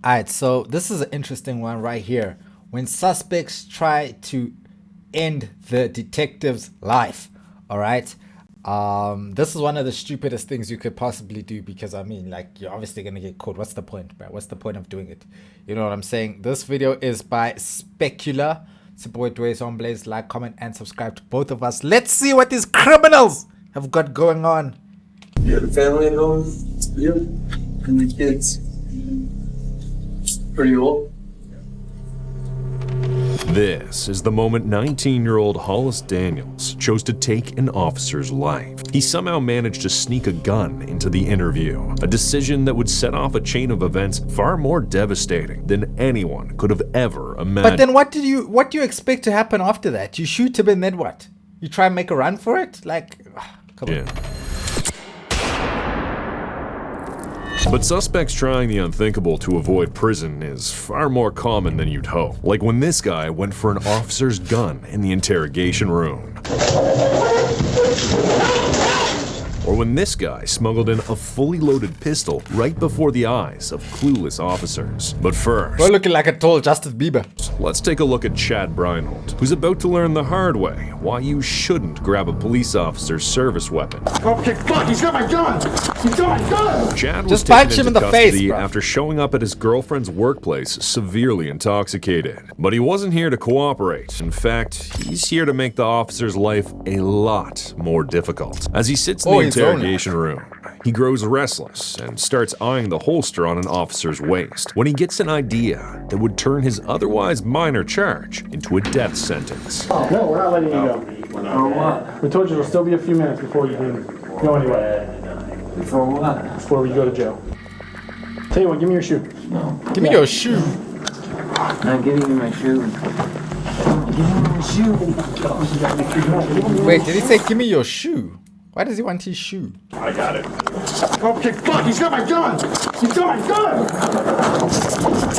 Alright, so this is an interesting one right here. When suspects try to end the detective's life, alright? This is one of the stupidest things you could possibly do because I mean, like, you're obviously gonna get caught. What's the point, bro? What's the point of doing it? You know what I'm saying? This video is by Specular. It's your boy Dwayne Homblaze. Like, comment, and subscribe to both of us. Let's see what these criminals have got going on. You have a family at home? Yeah. And the kids? Pretty old? This is the moment 19-year-old Hollis Daniels chose to take an officer's life. He somehow managed to sneak a gun into the interview, a decision that would set off a chain of events far more devastating than anyone could have ever imagined. But then what do you expect to happen after that? You shoot him and then what? You try and make a run for it? Like, come on. But suspects trying the unthinkable to avoid prison is far more common than you'd hope. Like when this guy went for an officer's gun in the interrogation room. Or when this guy smuggled in a fully loaded pistol right before the eyes of clueless officers. But first, We're looking like a tall Justin Bieber. let's take a look at Chad Breinholt, who's about to learn the hard way why you shouldn't grab a police officer's service weapon. Okay, fuck, he's got my gun! He's got my gun! Chad was Just punch taken him into in the face, custody bro. after showing up at his girlfriend's workplace severely intoxicated. But he wasn't here to cooperate. In fact, he's here to make the officer's life a lot more difficult. As he sits in the his own interrogation room, he grows restless and starts eyeing the holster on an officer's waist when he gets an idea that would turn his otherwise minor charge into a death sentence. No, we're not letting you go. We told you it'll still be a few minutes before you can go anywhere. Before what? Before we go to jail. Tell you what, give me your shoe. Give me your shoe. Not giving you my shoe. Give me my shoe. Wait, did he say give me your shoe? Why does he want his shoe? I got it. Okay, fuck, he's got my gun! He's got my gun!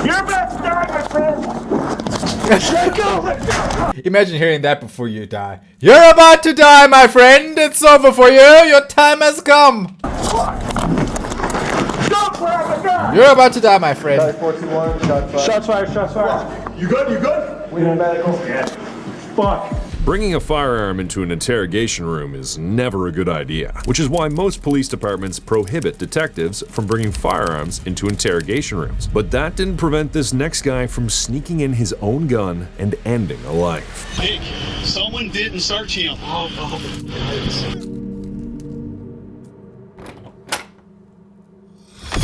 You're about to die, my friend! Let go! Let go! Imagine hearing that before you die. You're about to die, my friend. It's over for you. Your time has come. Don't grab the gun! You're about to die, my friend. 421, shots fired, shots fired. You good? You good? We need medical. Yeah. Fuck. Bringing a firearm into an interrogation room is never a good idea, which is why most police departments prohibit detectives from bringing firearms into interrogation rooms. But that didn't prevent this next guy from sneaking in his own gun and ending a life. Nick, someone didn't search him.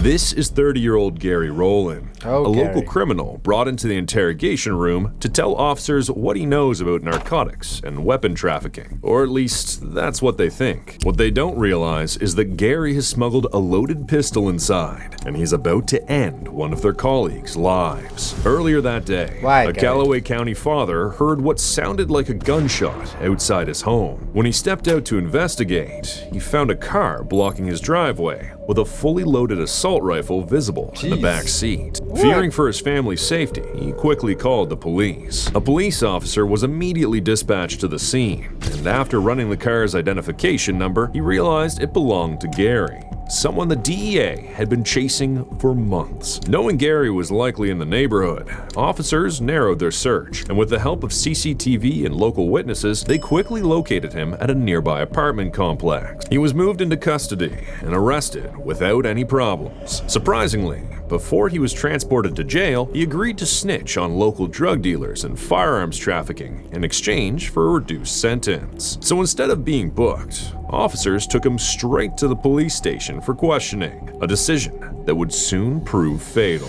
This is 30-year-old Gary Rowland, Oh, a local Gary. criminal brought into the interrogation room to tell officers what he knows about narcotics and weapon trafficking. Or at least, that's what they think. What they don't realize is that Gary has smuggled a loaded pistol inside, and he's about to end one of their colleagues' lives. Earlier that day, Why, a Gary? Callaway County father heard what sounded like a gunshot outside his home. When he stepped out to investigate, he found a car blocking his driveway with a fully loaded assault rifle visible in the Jeez. back seat. Fearing for his family's safety, he quickly called the police. A police officer was immediately dispatched to the scene, and after running the car's identification number, he realized it belonged to Gary, someone the DEA had been chasing for months. Knowing Gary was likely in the neighborhood, officers narrowed their search, and with the help of CCTV and local witnesses, they quickly located him at a nearby apartment complex. He was moved into custody and arrested without any problems. Surprisingly, before he was transported to jail, he agreed to snitch on local drug dealers and firearms trafficking in exchange for a reduced sentence. So instead of being booked, officers took him straight to the police station for questioning, a decision that would soon prove fatal.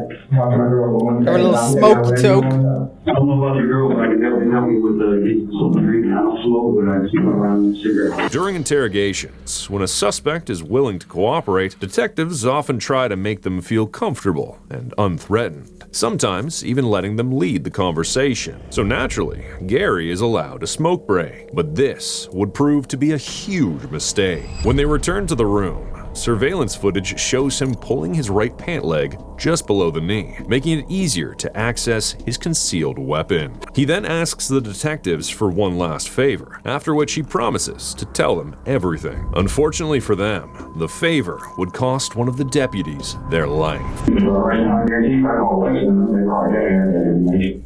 Have a little smoke toke. I don't know about the girl, but I can definitely help you with getting something to drink. I don't smoke, but I keep around the cigarette. During interrogations, when a suspect is willing to cooperate, detectives often try to make them feel comfortable and unthreatened, sometimes even letting them lead the conversation. So naturally, Gary is allowed a smoke break. But this would prove to be a huge mistake. When they returned to the room, surveillance footage shows him pulling his right pant leg just below the knee, making it easier to access his concealed weapon. He then asks the detectives for one last favor, after which he promises to tell them everything. Unfortunately for them, the favor would cost one of the deputies their life. Right now, I guarantee if I call Lexington, they probably get here and make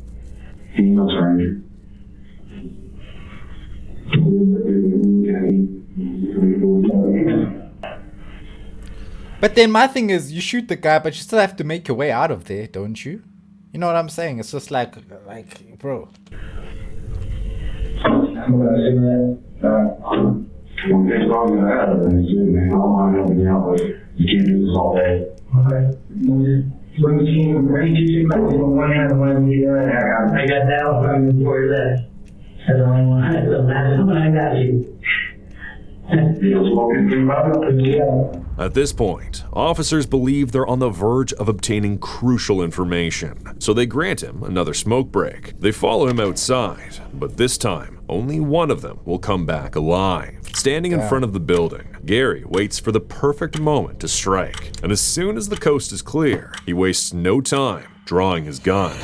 female stranger. But then my thing is, you shoot the guy, but you still have to make your way out of there, don't you? You know what I'm saying? It's just like, bro. When they talk to that, then it's man, I don't mind helping you out, but you can't do this all day. Okay. Bring the team, ready to see my one hand and one knee there. I got that one from before that. That's the only one. That's the one I got you. At this point, officers believe they're on the verge of obtaining crucial information, so they grant him another smoke break. They follow him outside, but this time, only one of them will come back alive. Standing in front of the building, Gary waits for the perfect moment to strike, and as soon as the coast is clear, he wastes no time drawing his gun.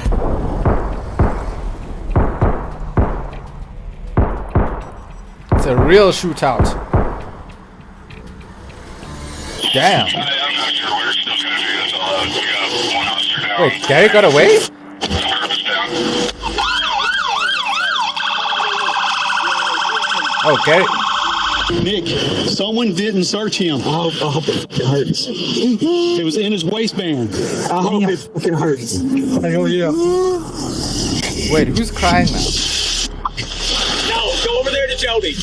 It's a real shootout. Damn. I'm not sure we're still going to do this all out. We got one officer down. Wait, Gary got away? Purpose down. Oh, Gary. Nick, someone didn't search him. I hope it hurts. It was in his waistband. I hope it fucking hurts. Hell yeah. Wait, who's crying now? No, go over there to Jody.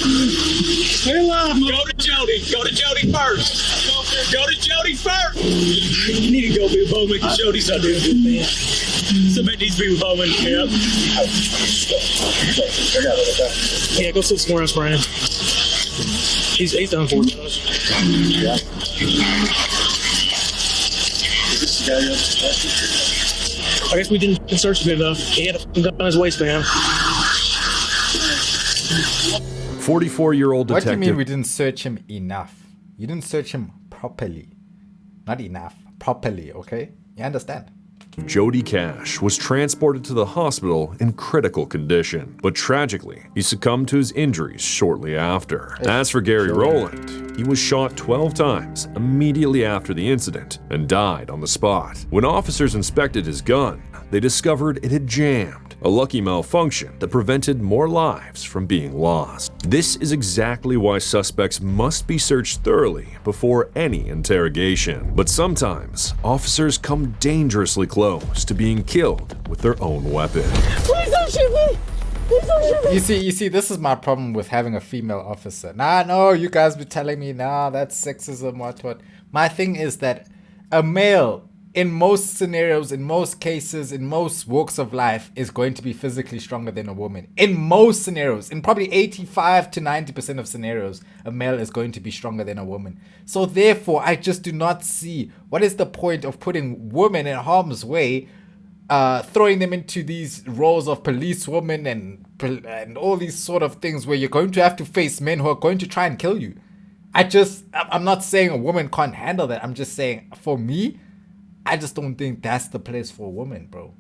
Stay alive, go to Jody. Go to Jody first. Go to Jody first. You need to go be with Bowman because Jody's not doing good, man. Somebody needs to be with Bowman. Yep. Yeah, go sit somewhere else, Brian. He's done for it. Yeah. I guess we didn't search him enough. He had a gun on his waistband. 44-year-old What detective. do you mean we didn't search him enough? You didn't search him properly. Not enough. Properly, okay? You understand? Jody Cash was transported to the hospital in critical condition, but tragically, he succumbed to his injuries shortly after. As for Gary Rowland, he was shot 12 times immediately after the incident and died on the spot. When officers inspected his gun, they discovered it had jammed, a lucky malfunction that prevented more lives from being lost. This is exactly why suspects must be searched thoroughly before any interrogation. But sometimes, officers come dangerously close to being killed with their own weapon. Please don't shoot me! Please don't shoot me! You see, this is my problem with having a female officer. No, you guys be telling me, that's sexism, what. My thing is that a male, in most scenarios, in most cases, in most walks of life, is going to be physically stronger than a woman. In most scenarios, in probably 85 to 90% of scenarios, a male is going to be stronger than a woman. So therefore, I just do not see what is the point of putting women in harm's way, throwing them into these roles of policewomen and all these sort of things where you're going to have to face men who are going to try and kill you. I'm not saying a woman can't handle that. I'm just saying, for me, I just don't think that's the place for a woman, bro.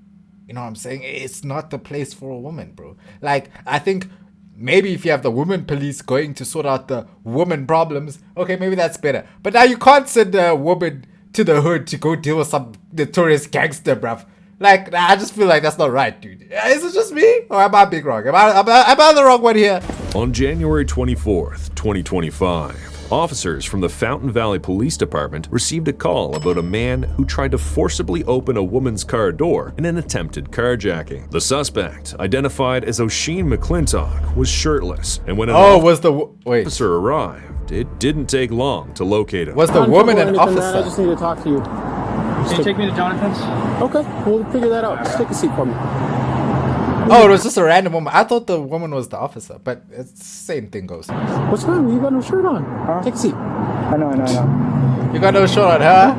You know what I'm saying? It's not the place for a woman, bro. Like, I think maybe if you have the women police going to sort out the woman problems, okay, maybe that's better. But now you can't send a woman to the hood to go deal with some notorious gangster, bruv. Like, I just feel like that's not right, dude. Is it just me? Or am I being wrong? Am I the wrong one here? On January 24th, 2025, officers from the Fountain Valley Police Department received a call about a man who tried to forcibly open a woman's car door in an attempted carjacking. The suspect, identified as O'Sheen McClintock, was shirtless, and when an officer arrived, it didn't take long to locate him. Was the woman an officer? I just need to talk to you. Can you take me to Jonathan's? Okay, we'll figure that out. Just take a seat for me. Oh, it was just a random woman. I thought the woman was the officer, but it's the same thing goes. What's wrong? You got no shirt on. Take a seat. I know. You got no shirt on, huh?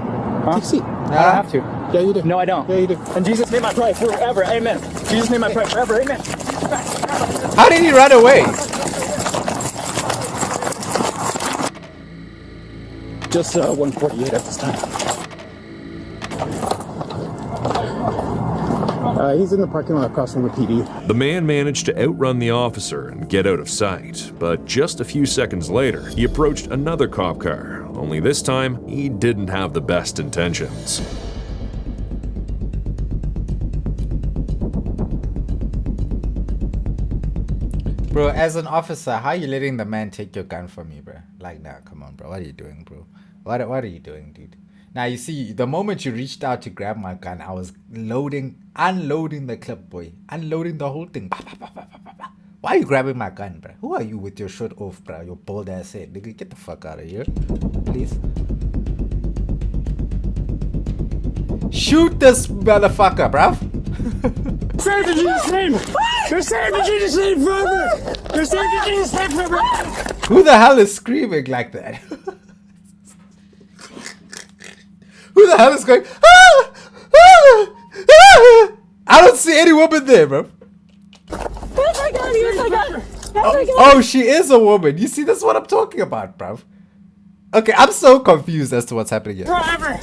Take a seat. I don't have to. Yeah, you do. No, I don't. Yeah, you do. And Jesus made my pray forever. Amen. Jesus made my pray forever. Amen. How did he run away? Just 148 at this time. He's in the parking lot across from the PD. The man managed to outrun the officer and get out of sight, but just a few seconds later, he approached another cop car, only this time, he didn't have the best intentions. Bro, as an officer, how are you letting the man take your gun from you, bro? Like, nah, come on, bro. What are you doing, bro? What are you doing, dude? Now, you see, the moment you reached out to grab my gun, I was unloading the clip, boy. Unloading the whole thing. Why are you grabbing my gun, bro? Who are you with your shirt off, bro? Your bold ass head. Nigga, get the fuck out of here. Please. Shoot this motherfucker, bruv. Save the Jesus name! They're saving the Jesus name forever! They're saving the Jesus name forever! Who the hell is screaming like that? Who the hell is going? Ah! Ah! Ah! I don't see any woman there, bro. Oh, she is a woman. You see, that's what I'm talking about, bro. Okay, I'm so confused as to what's happening here. Forever!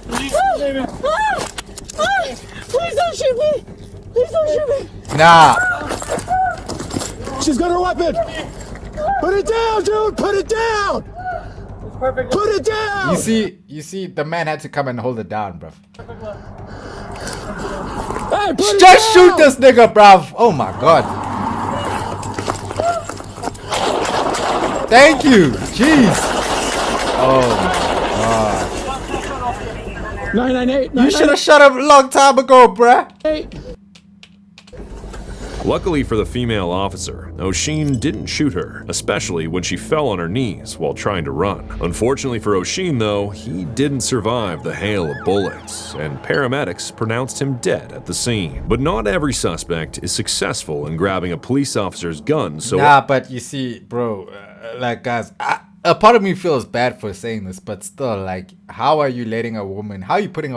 Please don't shoot me! Please don't shoot me! Nah. She's got her weapon! Put it down, dude! Put it down! Put it down! You see, the man had to come and hold it down, bro. Hey, put it Just down! shoot this nigga, bruv. Oh my god. Thank you. Jeez. Oh my god. 998. You should have shut him a long time ago, bruh. Luckily for the female officer, O'Sheen didn't shoot her, especially when she fell on her knees while trying to run. Unfortunately for O'Sheen, though, he didn't survive the hail of bullets, and paramedics pronounced him dead at the scene. But not every suspect is successful in grabbing a police officer's gun, so... Nah, but you see, bro, like, guys, a part of me feels bad for saying this, but still, like, how are you putting a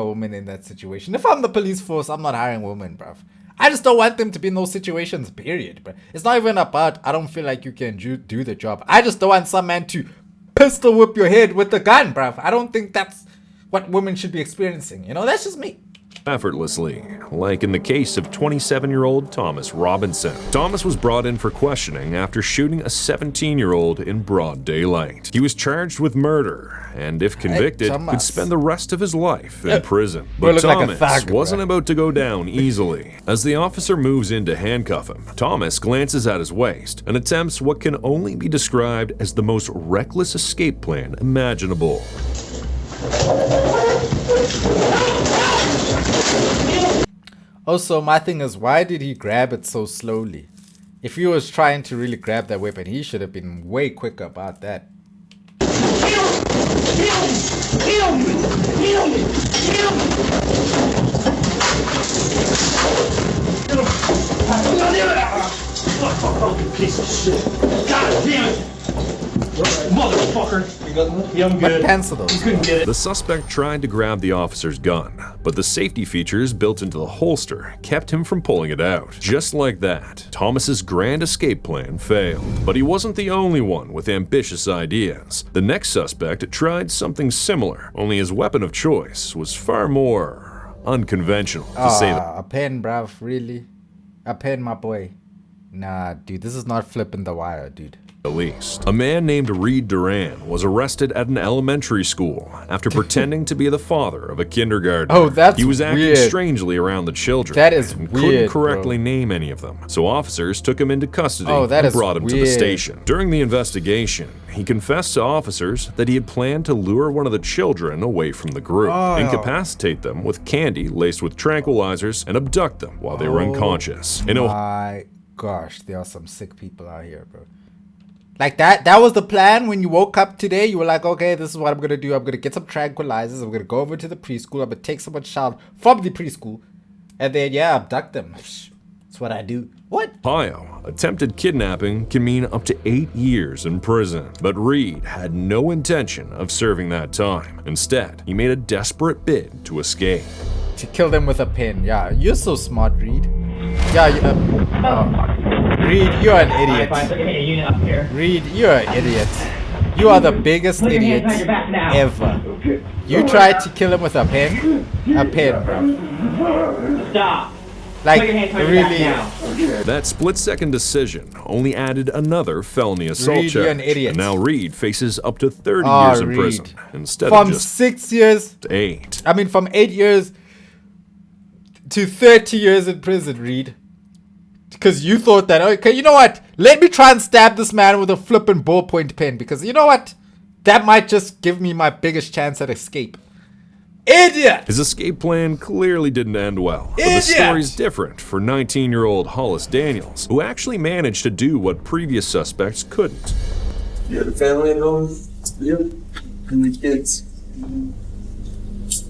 woman in that situation? If I'm the police force, I'm not hiring women, bruv. I just don't want them to be in those situations, period. But it's not even about, I don't feel like you can do the job. I just don't want some man to pistol whip your head with a gun, bruv. I don't think that's what women should be experiencing. You know, that's just me. Effortlessly, like in the case of 27-year-old Thomas Robinson. Thomas was brought in for questioning after shooting a 17-year-old in broad daylight. He was charged with murder, and if convicted, could spend the rest of his life in prison. But Thomas wasn't about to go down easily. As the officer moves in to handcuff him, Thomas glances at his waist and attempts what can only be described as the most reckless escape plan imaginable. Also, my thing is, why did he grab it so slowly? If he was trying to really grab that weapon, he should have been way quicker about that. Piece of shit. God damn it! Motherfucker! I'm good. Pencil though. You couldn't get it. The suspect tried to grab the officer's gun, but the safety features built into the holster kept him from pulling it out. Just like that, Thomas's grand escape plan failed. But he wasn't the only one with ambitious ideas. The next suspect tried something similar, only his weapon of choice was far more unconventional, to say the A pen, bruv, really? A pen, my boy. Nah, dude, this is not flipping the wire, dude. least. A man named Reed Duran was arrested at an elementary school after pretending to be the father of a kindergartner. Oh, that's He was acting weird. strangely around the children. That is and weird, couldn't correctly bro. name any of them. So officers took him into custody Oh, that and is brought him to the weird. station. During the investigation, he confessed to officers that he had planned to lure one of the children away from the group, Oh. incapacitate them with candy laced with tranquilizers, and abduct them while they were unconscious. In Ohio, My gosh, there are some sick people out here, bro. Like that was the plan when you woke up today. You were like, okay, this is what I'm gonna do. I'm gonna get some tranquilizers. I'm gonna go over to the preschool. I'm gonna take someone's child from the preschool, and then abduct them. That's what I do. What? attempted kidnapping can mean up to 8 years in prison. But Reed had no intention of serving that time. Instead, he made a desperate bid to escape. To kill them with a pen. Yeah, you're so smart, Reed. Yeah, Reed, you're an idiot. Reed, you're an idiot. You are the biggest Put your idiot hands behind your back now. ever. You tried to kill him with a pen? A pen, bro. Stop. Like, Put your hands behind your back really? now. That split-second decision only added another felony assault Reed, you're charge. an idiot. And now Reed faces up to 30 Oh, years in Reed. prison instead From of just 6 years, 8. I mean from 8 years to 30 years in prison, Reed. Because you thought that, okay, you know what? Let me try and stab this man with a flippin' ballpoint pen. Because you know what? That might just give me my biggest chance at escape. Idiot! His escape plan clearly didn't end well. But the Idiot! story's different for 19-year-old Hollis Daniels, who actually managed to do what previous suspects couldn't. You have a family at home? Yeah. How many kids?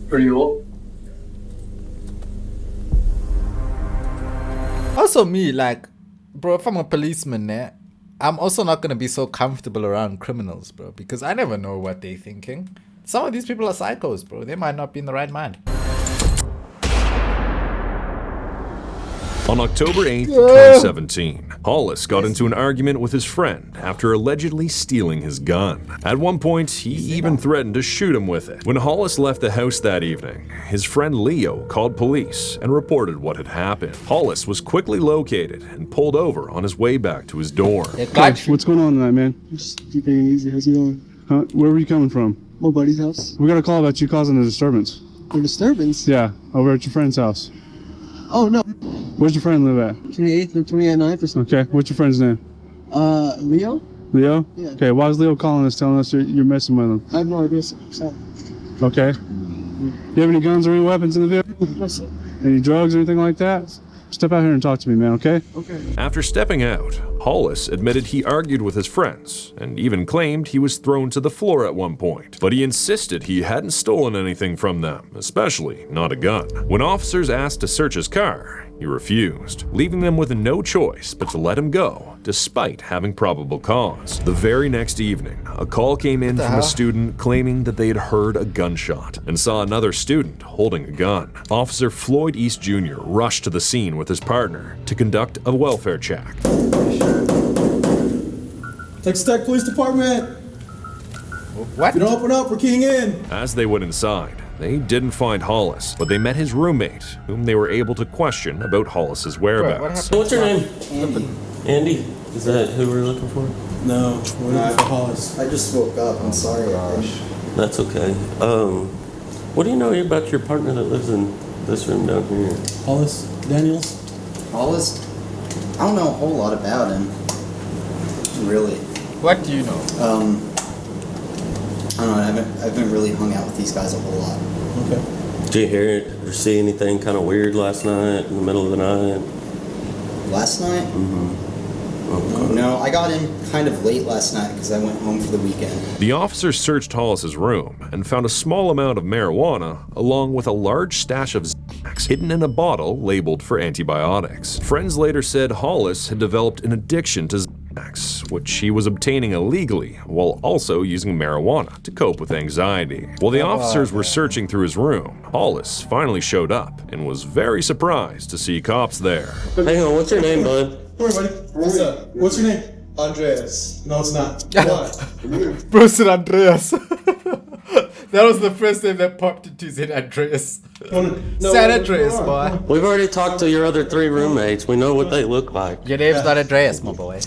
Pretty old? Also me, like, bro, if I'm a policeman there, I'm also not going to be so comfortable around criminals, bro. Because I never know what they're thinking. Some of these people are psychos, bro. They might not be in the right mind. On October 8th, 2017, Hollis got into an argument with his friend after allegedly stealing his gun. At one point, he even threatened to shoot him with it. When Hollis left the house that evening, his friend Leo called police and reported what had happened. Hollis was quickly located and pulled over on his way back to his dorm. They got you. What's going on tonight, man? Just keeping it easy. How's it going? Huh? Where were you coming from? My buddy's house. We got a call about you causing a disturbance. A disturbance? Yeah, over at your friend's house. Oh, no. Where's your friend live at? 28th or 29th or something. Okay, what's your friend's name? Leo? Leo? Yeah. Okay, why is Leo calling us, telling us you're messing with him? I have no idea. Okay. Do you have any guns or any weapons in the vehicle? No, sir. Any drugs or anything like that? Step out here and talk to me, man, okay? Okay. After stepping out, Hollis admitted he argued with his friends and even claimed he was thrown to the floor at one point. But he insisted he hadn't stolen anything from them, especially not a gun. When officers asked to search his car, he refused, leaving them with no choice but to let him go, despite having probable cause. The very next evening, a call came in from a student claiming that they had heard a gunshot and saw another student holding a gun. Officer Floyd East Jr. rushed to the scene with his partner to conduct a welfare check. Texas Tech Police Department. What? If you don't open up, we're keying in. As they went inside, they didn't find Hollis, but they met his roommate, whom they were able to question about Hollis's whereabouts. What's your name? Andy. Is that who we're looking for? No, we're looking for Hollis. I just woke up. I'm sorry, Rush. That's okay. What do you know about your partner that lives in this room down here? Hollis Daniels. Hollis? I don't know a whole lot about him. Really. What do you know? I don't know. I haven't really hung out with these guys a whole lot. Okay. Did you hear it or see anything kind of weird last night in the middle of the night? Last night? Mm-hmm. Okay. No, I got in kind of late last night because I went home for the weekend. The officers searched Hollis's room and found a small amount of marijuana along with a large stash of Xanax hidden in a bottle labeled for antibiotics. Friends later said Hollis had developed an addiction to Xanax, which he was obtaining illegally while also using marijuana to cope with anxiety. While the officers were searching through his room, Hollis finally showed up and was very surprised to see cops there. Hang on, what's your name, bud? Come here, buddy. What's up? What's your name? Andreas. No, it's not. What? Bruce and Andreas. That was the first name that popped into his head, Andreas. San Andreas, boy. We've already talked to your other 3 roommates. We know what they look like. Your name's not Andreas, my boy.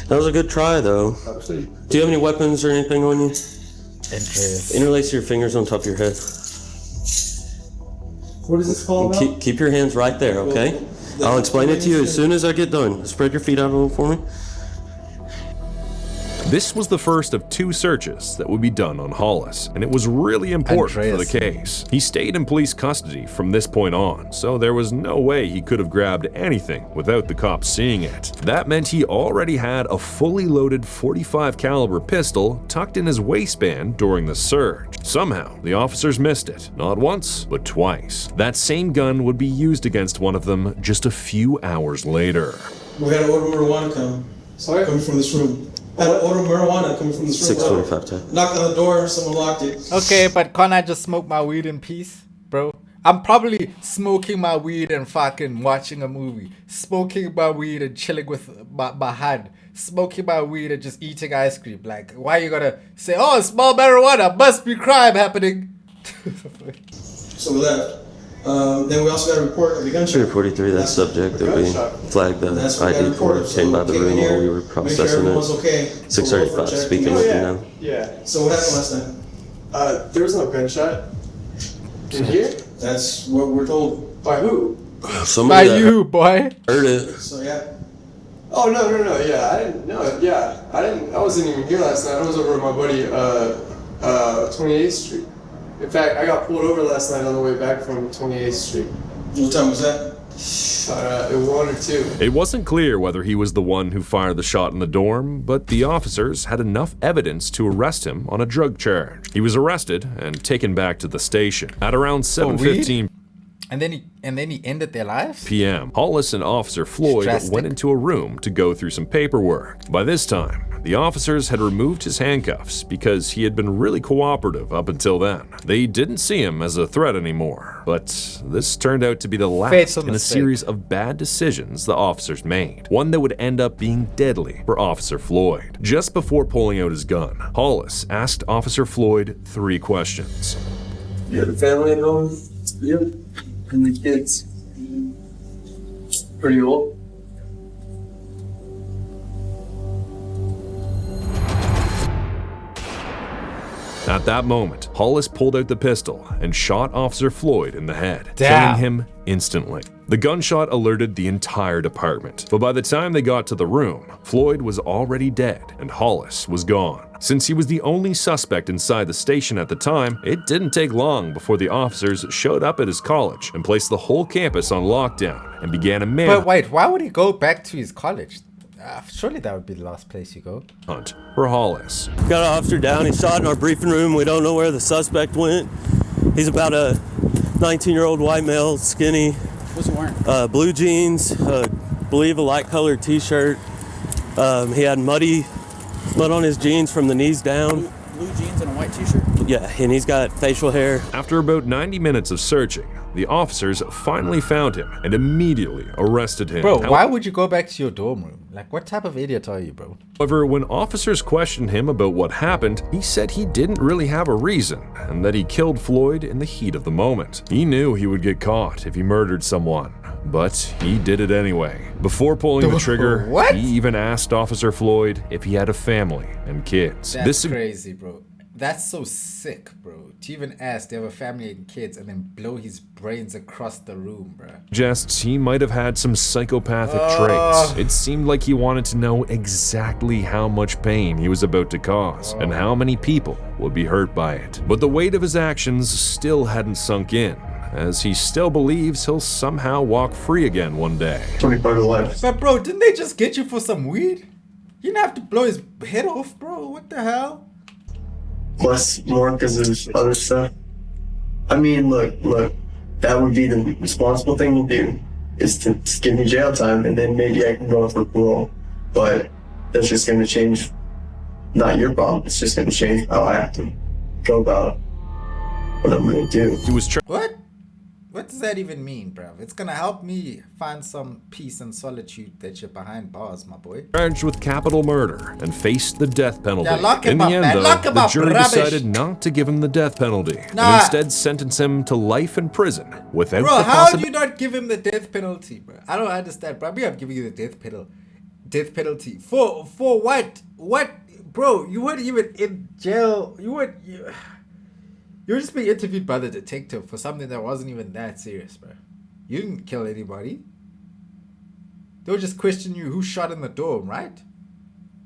That was a good try, though. Do you have any weapons or anything on you? Andreas. Interlace your fingers on top of your head. What is this called? Keep your hands right there, okay? I'll explain it to you as soon as I get done. Spread your feet out a little for me. This was the first of 2 searches that would be done on Hollis, and it was really important for the case. He stayed in police custody from this point on, so there was no way he could have grabbed anything without the cops seeing it. That meant he already had a fully loaded .45 caliber pistol tucked in his waistband during the search. Somehow, the officers missed it, not once, but twice. That same gun would be used against one of them just a few hours later. We had an order marijuana coming from this room. I had an order marijuana coming from this room. 6:25 time. Knocked on the door, someone locked it. Okay, but can't I just smoke my weed in peace, bro? I'm probably smoking my weed and fucking watching a movie. Smoking my weed and chilling with my hand. Smoking my weed and just eating ice cream. Like, why you gotta say, oh, small marijuana, must be crime happening? So we left. Then we also got a report of the gunshot. 343, that subject that we flagged the ID for came by the room while we were processing it. 635, speaking with you now. Yeah. So what happened last night? There was no gunshot. In here? That's what we're told. By who? Somebody By you, boy. heard it. So yeah. Oh, no. Yeah, I didn't know. Yeah, I wasn't even here last night. I was over at my buddy, 28th Street. In fact, I got pulled over last night on the way back from 28th Street. What time was that? At 1 or 2. It wasn't clear whether he was the one who fired the shot in the dorm, but the officers had enough evidence to arrest him on a drug charge. He was arrested and taken back to the station. At around 7:15 And then he ended their lives? p.m., Hollis and Officer Floyd went into a room to go through some paperwork. By this time, the officers had removed his handcuffs because he had been really cooperative up until then. They didn't see him as a threat anymore, but this turned out to be the last in a series of bad decisions the officers made, one that would end up being deadly for Officer Floyd. Just before pulling out his gun, Hollis asked Officer Floyd 3 questions. You have a family at home? Yep. And the kids? Pretty old? At that moment, Hollis pulled out the pistol and shot Officer Floyd in the head, Damn. killing him instantly. The gunshot alerted the entire department, but by the time they got to the room, Floyd was already dead and Hollis was gone. Since he was the only suspect inside the station at the time, it didn't take long before the officers showed up at his college and placed the whole campus on lockdown and began a But wait, why would he go back to his college? Surely that would be the last place you go. Hunt for Hollis. Got an officer down. He shot in our briefing room. We don't know where the suspect went. He's about a 19-year-old white male, skinny. What's he wearing? Blue jeans, believe a light-colored T-shirt. He had mud on his jeans from the knees down. Blue jeans and a white T-shirt? Yeah, and he's got facial hair. After about 90 minutes of searching, the officers finally found him and immediately arrested him. Bro, why would you go back to your dorm room? Like, what type of idiot are you, bro? However, when officers questioned him about what happened, he said he didn't really have a reason and that he killed Floyd in the heat of the moment. He knew he would get caught if he murdered someone, but he did it anyway. Before pulling the trigger, he even asked Officer Floyd if he had a family and kids. That's crazy, bro. That's so sick, bro. To even ask, they have a family and kids, and then blow his brains across the room, bro. Suggests he might have had some psychopathic traits. It seemed like he wanted to know exactly how much pain he was about to cause and how many people would be hurt by it. But the weight of his actions still hadn't sunk in, as he still believes he'll somehow walk free again one day. 25 to life. But bro, didn't they just get you for some weed? You didn't have to blow his head off, bro. What the hell? Plus more because of other stuff. I mean, look, that would be the responsible thing to do, is to give me jail time and then maybe I can go for parole. But that's just going to change, not your problem, it's just going to change how I have to go about what I'm going to do. He was What? What does that even mean, bro? It's gonna help me find some peace and solitude that you're behind bars, my boy. charged with capital murder and faced the death penalty. Yeah, lock him in up, the end, man. though, Lock him the up, jury rubbish. decided not to give him the death penalty and Nah. instead sentence him to life in prison without Bro, the how do possibility. you not give him the death penalty, bro? I don't understand, bro. I'm giving you the death penalty for what? What, bro? You weren't even in jail. You were just being interviewed by the detective for something that wasn't even that serious, bro. You didn't kill anybody. They would just question you who shot in the dorm, right?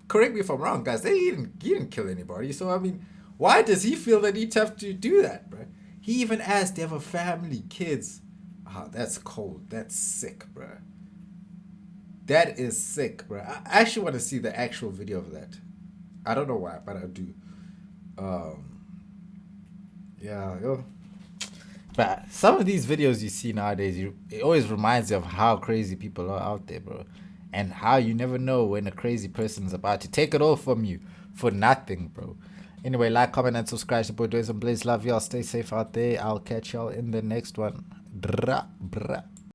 Correct me if I'm wrong, guys. He didn't kill anybody. So I mean, why does he feel the need to have to do that, bro? He even asked, they have a family, kids. Oh, that's cold. That's sick, bro. That is sick, bro. I actually want to see the actual video of that. I don't know why, but I do. Yeah, yo. But some of these videos you see nowadays, it always reminds you of how crazy people are out there, bro. And how you never know when a crazy person is about to take it all from you for nothing, bro. Anyway, like, comment, and subscribe. Support doing some blaze. Love y'all. Stay safe out there. I'll catch y'all in the next one. Brah, brah.